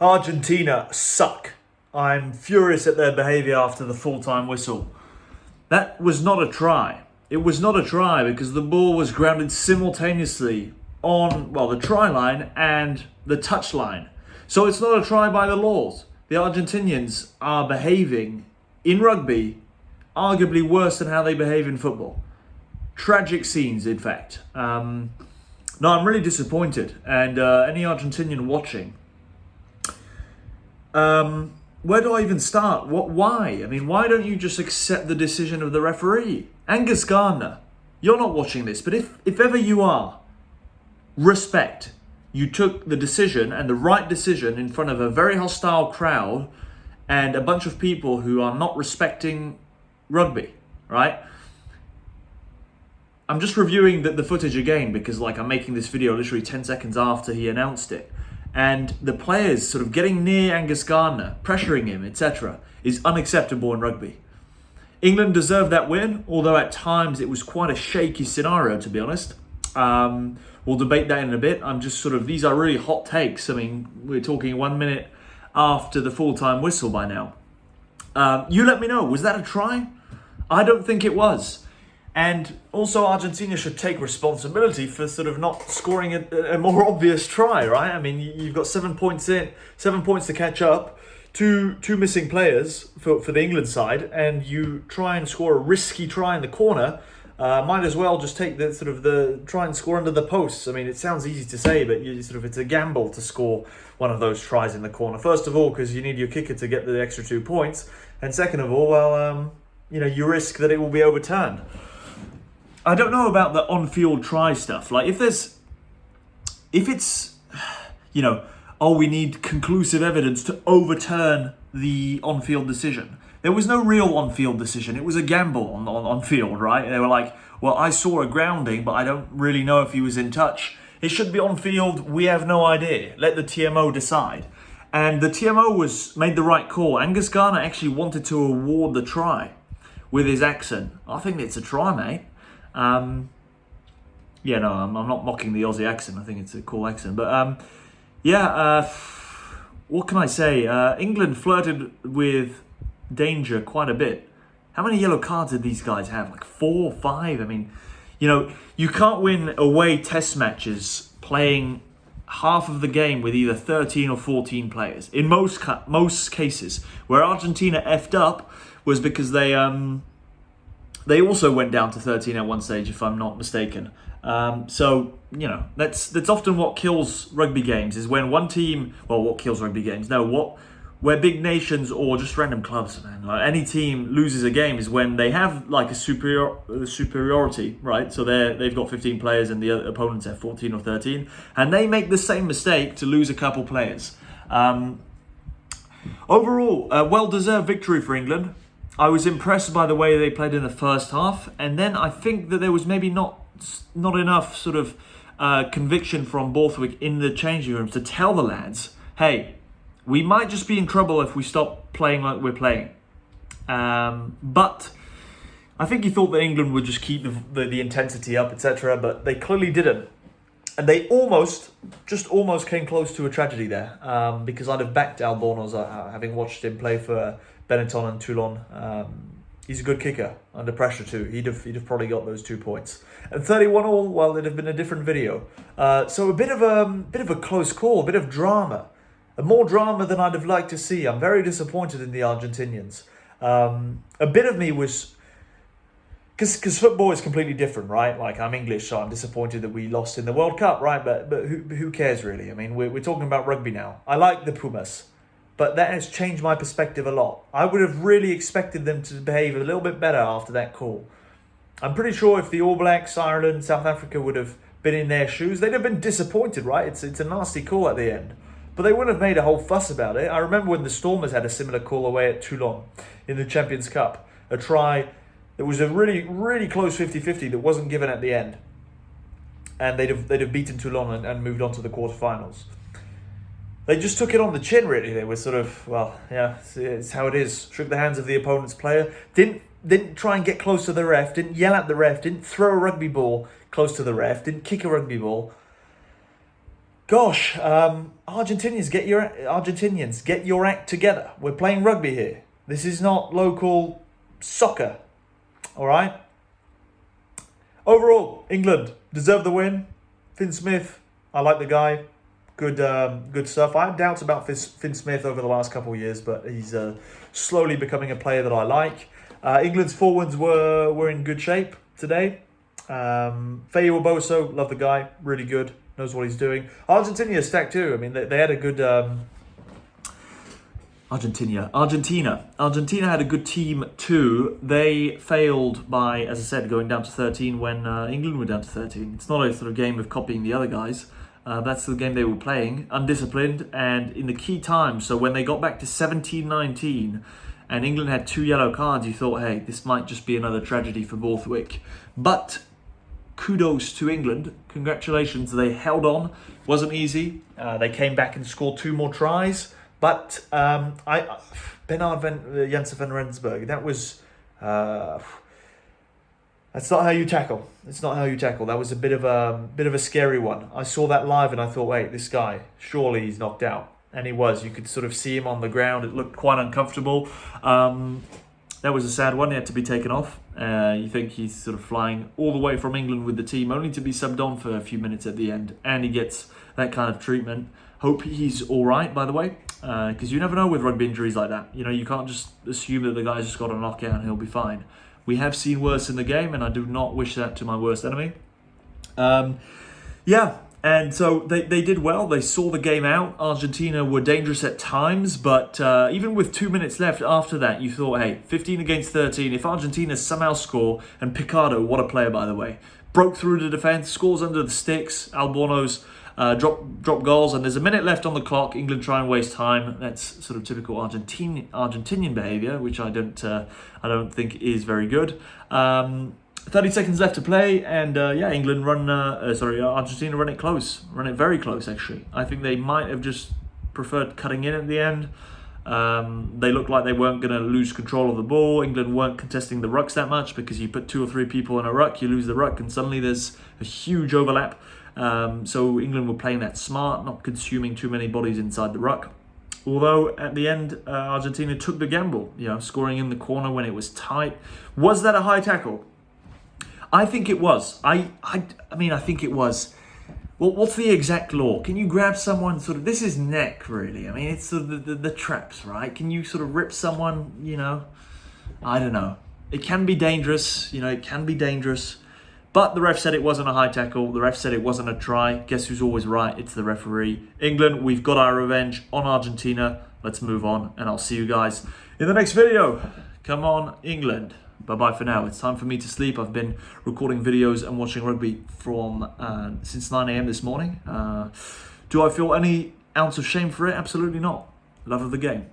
Argentina suck. I'm furious at their behaviour after the full-time whistle. That was not a try. It was not a try because the ball was grounded simultaneously on, well, the try line and the touch line. So it's not a try by the laws. The Argentinians are behaving in rugby arguably worse than how they behave in football. Tragic scenes, in fact. No, I'm really disappointed. And any Argentinian watching, where do I even start? Why? I mean, why don't you just accept the decision of the referee? Angus Gardner, you're not watching this, but if ever you are, respect. You took the decision and the right decision in front of a very hostile crowd and a bunch of people who are not respecting rugby, right? I'm just reviewing the footage again because I'm making this video literally 10 seconds after he announced it. And the players sort of getting near Angus Gardner, pressuring him, etc. is unacceptable in rugby. England deserved that win, although at times it was quite a shaky scenario, to be honest. We'll debate that in a bit. I'm just these are really hot takes. I mean, we're talking 1 minute after the full-time whistle by now. You let me know, was that a try? I don't think it was. And also Argentina should take responsibility for not scoring a more obvious try, right? I mean, you've got 7 points to catch up, two missing players for the England side, and you try and score a risky try in the corner. Might as well just take the try and score under the posts. I mean, it sounds easy to say, but it's a gamble to score one of those tries in the corner. First of all, because you need your kicker to get the extra 2 points, and second of all, you risk that it will be overturned. I don't know about the on-field try stuff. If it's, we need conclusive evidence to overturn the on-field decision. There was no real on-field decision. It was a gamble on field, right? They were like, well, I saw a grounding, but I don't really know if he was in touch. It should be on field. We have no idea. Let the TMO decide. And the TMO made the right call. Angus Gardner actually wanted to award the try with his accent. I think it's a try, mate. I'm not mocking the Aussie accent. I think it's a cool accent. But what can I say? England flirted with danger quite a bit. How many yellow cards did these guys have? 4 or 5? I mean, you can't win away test matches playing half of the game with either 13 or 14 players. In most cases, where Argentina effed up was because they also went down to 13 at one stage, if I'm not mistaken. That's often what kills rugby games, is when one team, what kills rugby games? Where big nations or just random clubs, man, any team loses a game is when they have a superiority, right? So they've got 15 players and the opponents have 14 or 13, and they make the same mistake to lose a couple players. Overall, a well-deserved victory for England. I was impressed by the way they played in the first half, and then I think that there was maybe not enough conviction from Borthwick in the changing rooms to tell the lads, hey, we might just be in trouble if we stop playing like we're playing. But I think he thought that England would just keep the intensity up, etc., but they clearly didn't. And they almost came close to a tragedy there, because I'd have backed Albornoz, having watched him play for Benetton and Toulon. He's a good kicker under pressure too. He'd have probably got those 2 points. And 31 all, well, it'd have been a different video. So a bit of a close call, a bit of drama, more drama than I'd have liked to see. I'm very disappointed in the Argentinians. A bit of me was, because football is completely different, right? I'm English, so I'm disappointed that we lost in the World Cup, right? But who cares really? I mean, we're talking about rugby now. I like the Pumas, but that has changed my perspective a lot. I would have really expected them to behave a little bit better after that call. I'm pretty sure if the All Blacks, Ireland, South Africa would have been in their shoes, they'd have been disappointed, right? It's a nasty call at the end. But they wouldn't have made a whole fuss about it. I remember when the Stormers had a similar call away at Toulon in the Champions Cup. A try that was a really, really close 50-50 that wasn't given at the end. And they'd have beaten Toulon and moved on to the quarterfinals. They just took it on the chin, really. They were it's how it is. Shook the hands of the opponent's player. Didn't try and get close to the ref. Didn't yell at the ref. Didn't throw a rugby ball close to the ref. Didn't kick a rugby ball. Gosh, Argentinians, get your act together. We're playing rugby here. This is not local soccer. All right. Overall, England deserve the win. Finn Smith, I like the guy. Good stuff. I had doubts about Finn Smith over the last couple of years, but he's slowly becoming a player that I like. England's forwards were in good shape today. Feio Oboso, love the guy, really good, knows what he's doing. Argentina stacked too. I mean, they had a good Argentina had a good team too. They failed by, as I said, going down to 13 when England were down to 13. It's not a sort of game of copying the other guys. That's the game they were playing, undisciplined and in the key times. So when they got back to 17-19 and England had 2 yellow cards, you thought, hey, this might just be another tragedy for Borthwick. But kudos to England. Congratulations. They held on. Wasn't easy. They came back and scored 2 more tries. But Bernard Janssen van Rensburg, that was... That's not how you tackle. It's not how you tackle. That was a bit of a scary one. I saw that live and I thought, wait, this guy, surely he's knocked out. And he was. You could sort of see him on the ground. It looked quite uncomfortable. That was a sad one. He had to be taken off. You think he's sort of flying all the way from England with the team, only to be subbed on for a few minutes at the end. And he gets that kind of treatment. Hope he's all right, by the way, because you never know with rugby injuries like that. You know, you can't just assume that the guy's just got a knockout and he'll be fine. We have seen worse in the game, and I do not wish that to my worst enemy. Yeah, and so they did well. They saw the game out. Argentina were dangerous at times, but even with 2 minutes left after that, you thought, hey, 15 against 13. If Argentina somehow score, and Picardo, what a player, by the way, broke through the defence, scores under the sticks, Albornoz drop goals, and there's a minute left on the clock. England try and waste time. That's sort of typical Argentinian behaviour, which I don't think is very good. 30 seconds left to play, and England Argentina run it very close actually. I think they might have just preferred cutting in at the end. They looked like they weren't going to lose control of the ball. England weren't contesting the rucks that much, because you put 2 or 3 people in a ruck, you lose the ruck, and suddenly there's a huge overlap. So England were playing that smart, not consuming too many bodies inside the ruck. Although at the end, Argentina took the gamble, scoring in the corner when it was tight. Was that a high tackle? I think it was. I think it was. Well, what's the exact law? Can you grab someone this is neck, really. I mean, it's sort of the traps, right? Can you sort of rip someone, I don't know. It can be dangerous, it can be dangerous. But the ref said it wasn't a high tackle. The ref said it wasn't a try. Guess who's always right? It's the referee. England, we've got our revenge on Argentina. Let's move on, and I'll see you guys in the next video. Come on, England. Bye-bye for now. It's time for me to sleep. I've been recording videos and watching rugby from since 9 a.m. this morning. Do I feel any ounce of shame for it? Absolutely not. Love of the game.